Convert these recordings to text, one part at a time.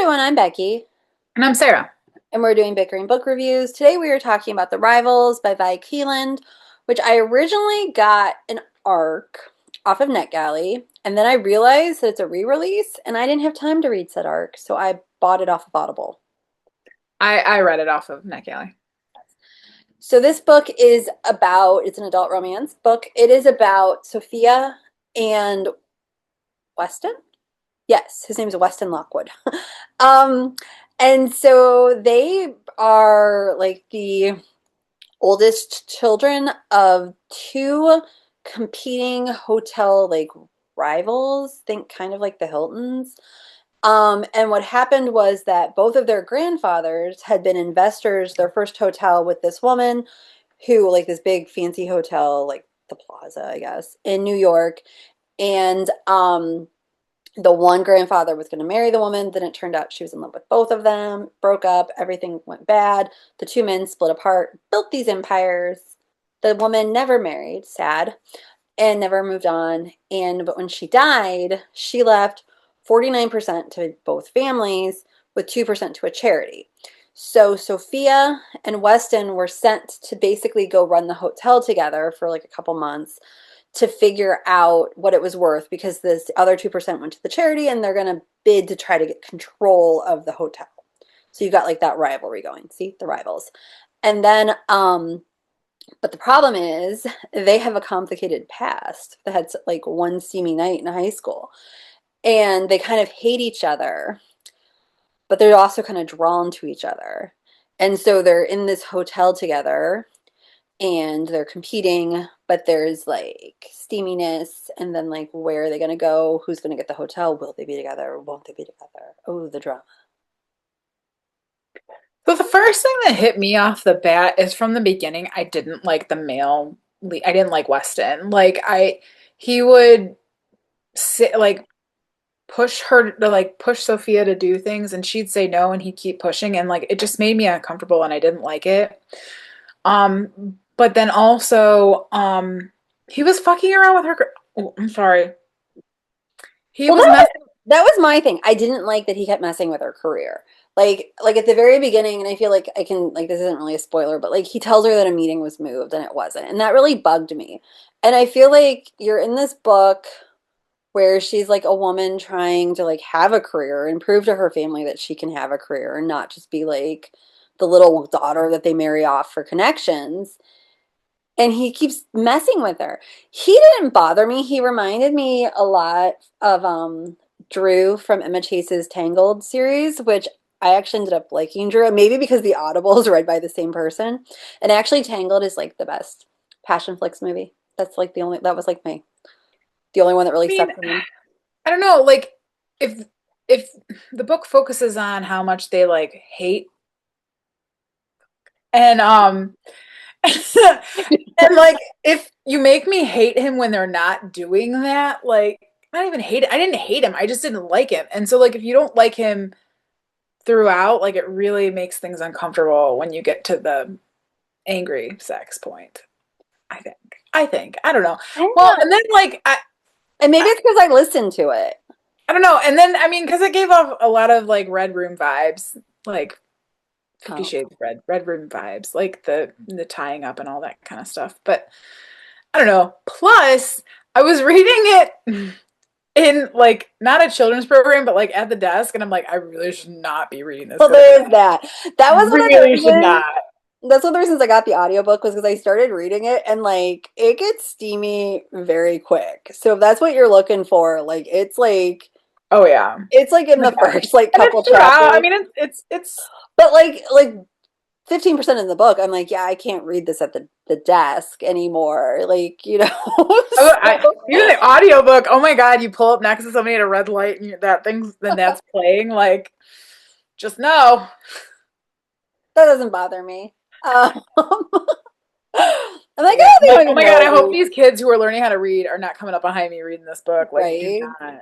everyone, I'm Becky, And I'm Sarah. and we're doing Bickering Book Reviews. Today we are talking about The Rivals by Vi Keeland, which I originally got an ARC off of NetGalley, and then I realized that it's a re-release, and I didn't have time to read said ARC, so I bought it off of Audible. I read it off of NetGalley. So this book is about, it's an adult romance book. It is about Sophia and Weston. Yes, his name is Weston Lockwood. um, and so they are like the oldest children of two competing hotel like rivals, think kind of like the Hiltons. And what happened was that both of their grandfathers had been investors, their first hotel with this woman who, like this big fancy hotel, like the Plaza, I guess, in New York. And the one grandfather was going to marry the woman. Then it turned out she was in love with both of them, broke up, everything went bad. The two men split apart, built these empires. The woman never married, sad, and never moved on. But when she died, she left 49% to both families with 2% to a charity. So Sophia and Weston were sent to basically go run the hotel together for like a couple months to figure out what it was worth because this other 2% went to the charity and they're going to bid to try to get control of the hotel. So you've got like that rivalry going. See, the rivals. And then, but the problem is they have a complicated past. They had like one steamy night in high school and they kind of hate each other, but they're also kind of drawn to each other. And so they're in this hotel together and they're competing, but there's like steaminess, and then like where are they going to go? Who's going to get the hotel? Will they be together? Won't they be together? Oh, the drama. So the first thing that hit me off the bat is from the beginning, I didn't like the male lead. I didn't like Weston. He would sit, push her to push Sophia to do things and she'd say no and he'd keep pushing and like it just made me uncomfortable and I didn't like it. But then also, he was fucking around with her. Oh, I'm sorry. He Well, was messing. that was my thing. I didn't like that he kept messing with her career. Like at the very beginning, and I feel like I can like this isn't really a spoiler, but like he tells her that a meeting was moved and it wasn't. And that really bugged me. And I feel like you're in this book where she's like a woman trying to like have a career and prove to her family that she can have a career and not just be like the little daughter that they marry off for connections. And he keeps messing with her. He didn't bother me. He reminded me a lot of Drew from Emma Chase's Tangled series, which I actually ended up liking Drew, maybe because the Audible is read by the same person. And actually Tangled is like the best Passion Flicks movie. That's like that was like the only one that I really mean, stuck with me. I don't know, like if the book focuses on how much they like hate and and like if you make me hate him when they're not doing that, like not even hate it. I didn't hate him. I just didn't like him. And so like if you don't like him throughout, like it really makes things uncomfortable when you get to the angry sex point. I think. I don't know. I don't Well, know. and then And maybe I, it's because I listened to it. I don't know. And then I mean, because it gave off a lot of like Red Room vibes, like 50 Oh. Shades of Red Room vibes, like the tying up and all that kind of stuff. But I don't know. Plus, I was reading it in like not a children's program, but like at the desk, and I'm like, I really should not be reading this Well, at the there's desk. that. That was one of the Really should reasons. not. That's one of the reasons I got the audiobook was because I started reading it and like it gets steamy very quick. So if that's what you're looking for, Oh yeah. it's like in Like, the first like and couple it's throughout. I chapters. mean, it's. But like 15% in the book, I'm like, yeah, I can't read this at the desk anymore. Like, you know. Even the audiobook, oh my God, you pull up next to somebody at a red light and that thing's then that's playing. Like, just know. That doesn't bother me. I'm like, Yeah. oh, they Like, don't oh even my God, I hope know, these kids who are learning how to read are not coming up behind me reading this book. Like, do right? not,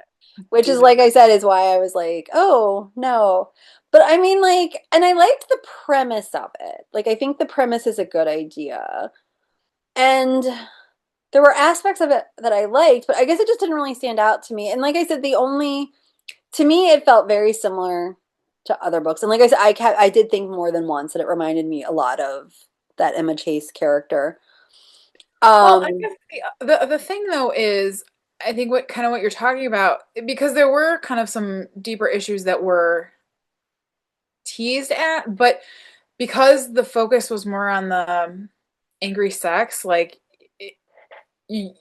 Which do is not. like I said, is why I was like, oh no. But I mean, like, and I liked the premise of it. Like, I think the premise is a good idea. And there were aspects of it that I liked, but I guess it just didn't really stand out to me. And like I said, to me, it felt very similar to other books. And like I said, I did think more than once that it reminded me a lot of that Emma Chase character. Well, I Um, guess the thing though is I think what kind of what you're talking about because there were kind of some deeper issues that were teased at, but because the focus was more on the angry sex, like it, you,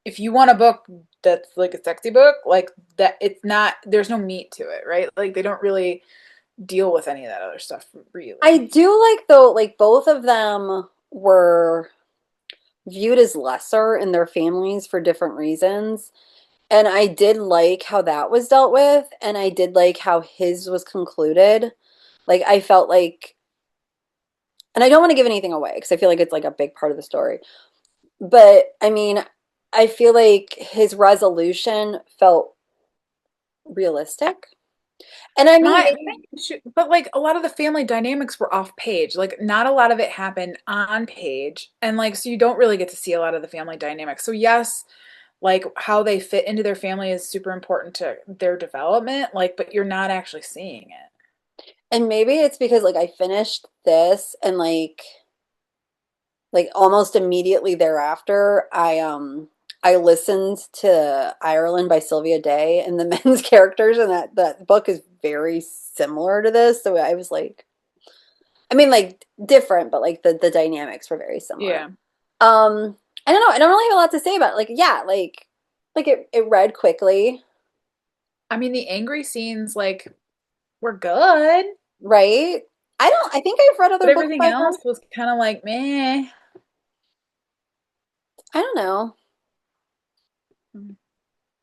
if you want a book that's like a sexy book, like that, it's not. There's no meat to it, right? Like they don't really deal with any of that other stuff, I really. do like though, like both of them were viewed as lesser in their families for different reasons. And I did like how that was dealt with, and I did like how his was concluded. Like I felt like, and I don't want to give anything away because I feel like it's like a big part of the story. But I mean, I feel like his resolution felt realistic. And I mean, My maybe, thing, but like a lot of the family dynamics were off page. Like not a lot of it happened on page, and like so you don't really get to see a lot of the family dynamics. So yes, like how they fit into their family is super important to their development. Like, but you're not actually seeing it. and maybe it's because like I finished this and like almost immediately thereafter, I listened to Ireland by Sylvia Day, and the men's characters in that book is very similar to this. So I was like, I mean, like different, but like the dynamics were very similar. Yeah. I don't know. I don't really have a lot to say about it. Like, yeah, like it read quickly, I mean, the angry scenes like were good, right? I don't. I think I've read but other books everything by her. else was kind of like meh. I don't know.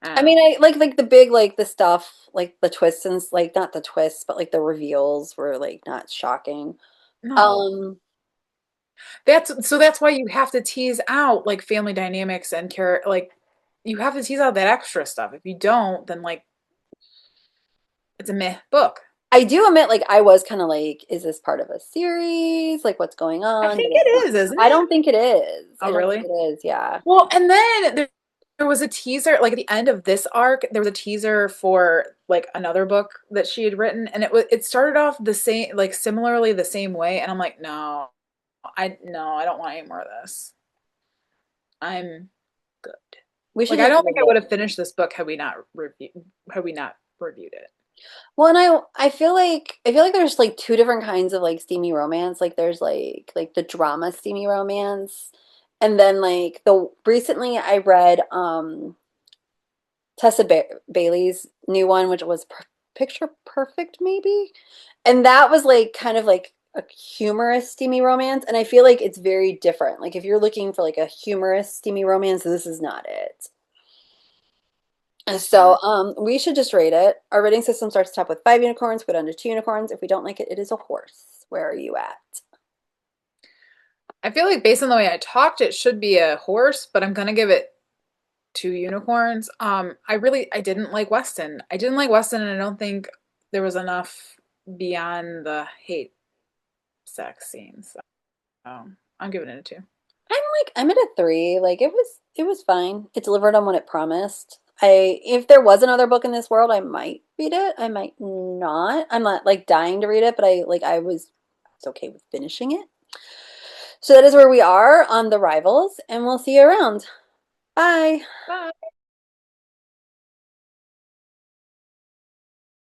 I don't I know. mean, I like the big like the stuff like the twists and like not the twists, but like the reveals were like not shocking. No. Um, That's why you have to tease out like family dynamics and care like you have to tease out that extra stuff. If you don't, then like it's a meh book. I do admit like I was kind of like, is this part of a series? Like what's going I on? But think it's not. it is, isn't I it? don't think it is. I Oh, don't think really? it is. Yeah. Well, and then there was a teaser, like at the end of this arc, there was a teaser for like another book that she had written, and it started off the same, like similarly the same way, and I'm like, no, I don't want any more of this. I'm good. We should Like I just don't think I would read have it. finished this book had we not reviewed it. Well, and I feel like there's like two different kinds of like steamy romance. Like there's like the drama steamy romance, and then like the recently I read Bailey's new one, which was Picture Perfect, maybe, and that was like kind of like a humorous steamy romance, and I feel like it's very different. Like if you're looking for like a humorous steamy romance, this is not it. Uh, So we should just rate it. Our rating system starts top with 5 unicorns, go down to 2 unicorns. If we don't like it, it is a horse. Where are you at? I feel like based on the way I talked, it should be a horse, but I'm gonna give it 2 unicorns. I didn't like Weston. I didn't like Weston, and I don't think there was enough beyond the hate sex scenes. So I'm giving it a 2. I'm at a 3. Like it was fine. It delivered on what it promised. If there was another book in this world, I might read it. I might not. I'm not like dying to read it, but I was okay with finishing it. So that is where we are on the rivals, and we'll see you around. Bye. Bye.